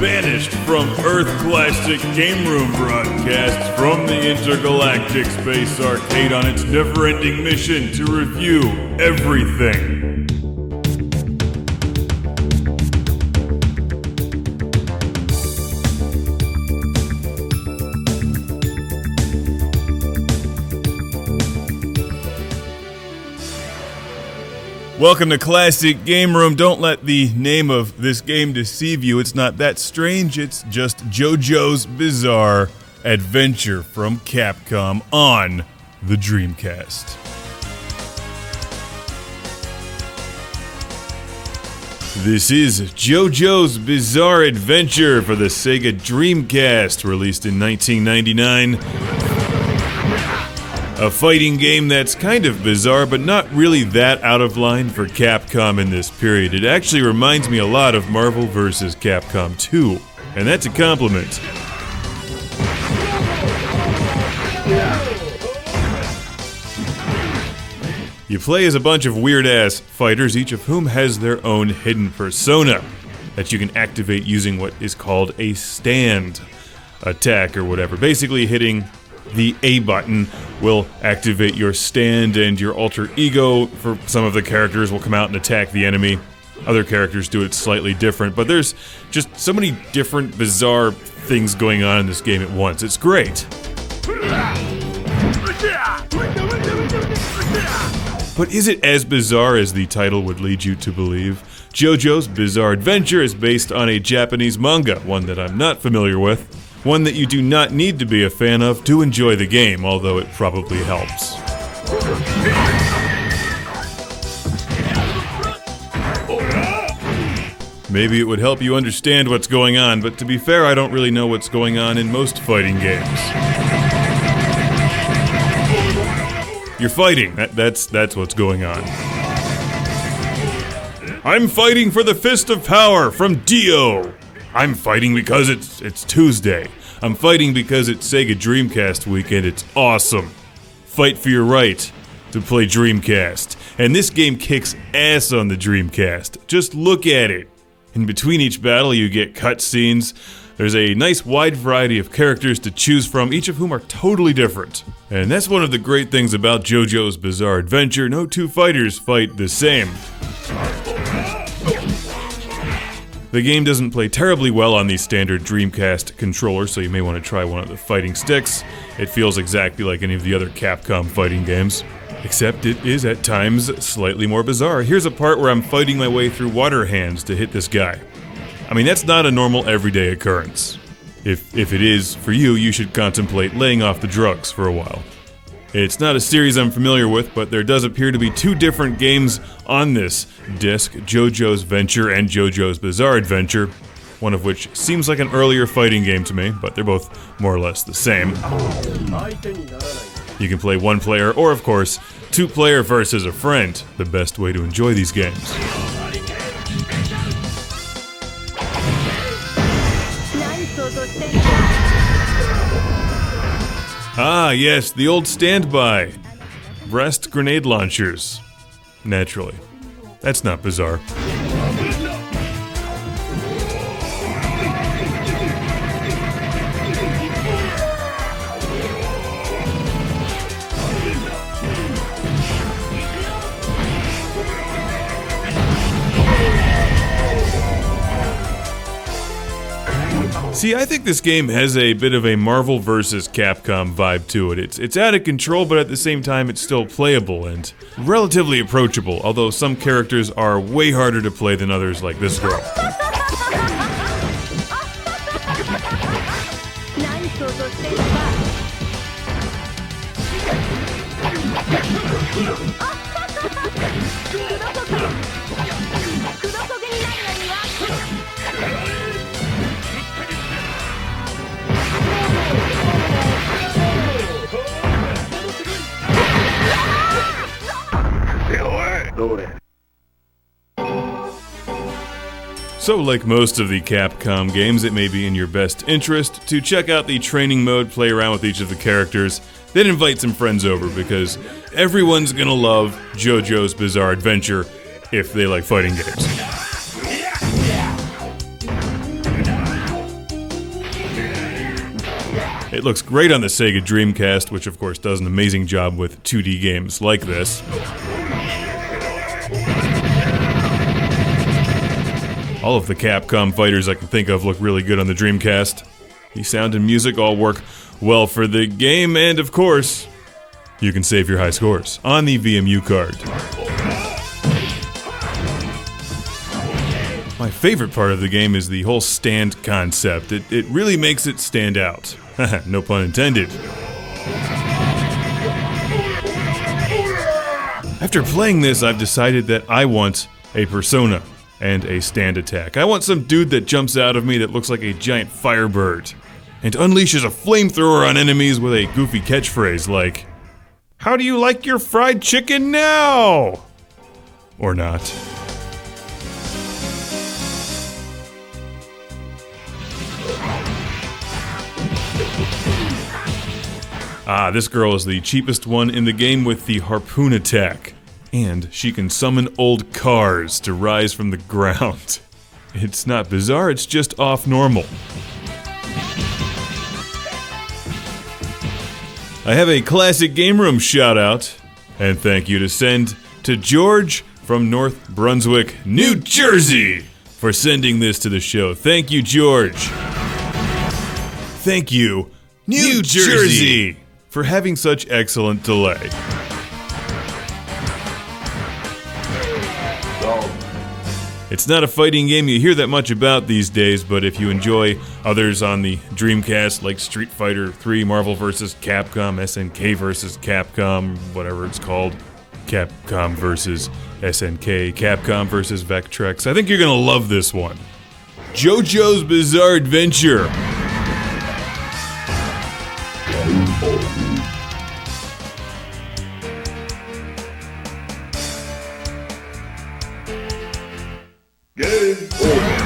Banished from Earth Classic Game Room broadcasts from the Intergalactic Space Arcade on its never-ending mission to review everything. Welcome to Classic Game Room. Don't let the name of this game deceive you. It's not that strange. It's just JOJO'S Bizarre Adventure from Capcom on the Dreamcast. This is JOJO'S Bizarre Adventure for the Sega Dreamcast, released in 1999. A fighting game that's kind of bizarre, but not really that out of line for Capcom in this period. It actually reminds me a lot of Marvel vs. Capcom 2, and that's a compliment. You play as a bunch of weird-ass fighters, each of whom has their own hidden persona that you can activate using what is called a stand attack or whatever. Basically hitting the A button will activate your stand, and your alter ego for some of the characters will come out and attack the enemy. Other characters do it slightly different, but there's just so many different bizarre things going on in this game at once. It's great. But is it as bizarre as the title would lead you to believe? JOJO'S Bizarre Adventure is based on a Japanese manga, one that I'm not familiar with. One that you do not need to be a fan of to enjoy the game, although it probably helps. Maybe it would help you understand what's going on, but to be fair, I don't really know what's going on in most fighting games. You're fighting, that's what's going on. I'm fighting for the Fist of Power from Dio! I'm fighting because it's Tuesday. I'm fighting because it's Sega Dreamcast week and it's awesome. Fight for your right to play Dreamcast. And this game kicks ass on the Dreamcast. Just look at it. In between each battle you get cutscenes. There's a nice wide variety of characters to choose from, each of whom are totally different. And that's one of the great things about JOJO'S Bizarre Adventure. No two fighters fight the same. The game doesn't play terribly well on the standard Dreamcast controller, so you may want to try one of the fighting sticks. It feels exactly like any of the other Capcom fighting games, except it is at times slightly more bizarre. Here's a part where I'm fighting my way through water hands to hit this guy. I mean, that's not a normal everyday occurrence. If it is for you, you should contemplate laying off the drugs for a while. It's not a series I'm familiar with, but there does appear to be two different games on this disc, JoJo's Venture and JoJo's Bizarre Adventure, one of which seems like an earlier fighting game to me, but they're both more or less the same. You can play one player, or of course, two player versus a friend, the best way to enjoy these games. Ah, yes, the old standby. Breast grenade launchers. Naturally. That's not bizarre. See, I think this game has a bit of a Marvel vs. Capcom vibe to it. It's out of control, but at the same time it's still playable and relatively approachable, although some characters are way harder to play than others, like this girl. So, like most of the Capcom games, it may be in your best interest to check out the training mode, play around with each of the characters, then invite some friends over, because everyone's gonna love JoJo's Bizarre Adventure if they like fighting games. It looks great on the Sega Dreamcast, which of course does an amazing job with 2D games like this. All of the Capcom fighters I can think of look really good on the Dreamcast. The sound and music all work well for the game, and of course, you can save your high scores on the VMU card. My favorite part of the game is the whole stand concept. It really makes it stand out. No pun intended. After playing this, I've decided that I want a persona and a stand attack. I want some dude that jumps out of me that looks like a giant firebird and unleashes a flamethrower on enemies with a goofy catchphrase like, "How do you like your fried chicken now?" Or not. This girl is the cheapest one in the game with the harpoon attack. And she can summon old cars to rise from the ground. It's not bizarre, it's just off normal. I have a classic game room shout out, and thank you to send to George from North Brunswick, New Jersey, for sending this to the show. Thank you, George. Thank you, New Jersey, for having such excellent delay. It's not a fighting game you hear that much about these days, but if you enjoy others on the Dreamcast like Street Fighter 3, Marvel vs. Capcom, SNK vs. Capcom, whatever it's called, Capcom vs. SNK, Capcom vs. Vectrex, I think you're gonna love this one. JOJO'S Bizarre Adventure. Game over.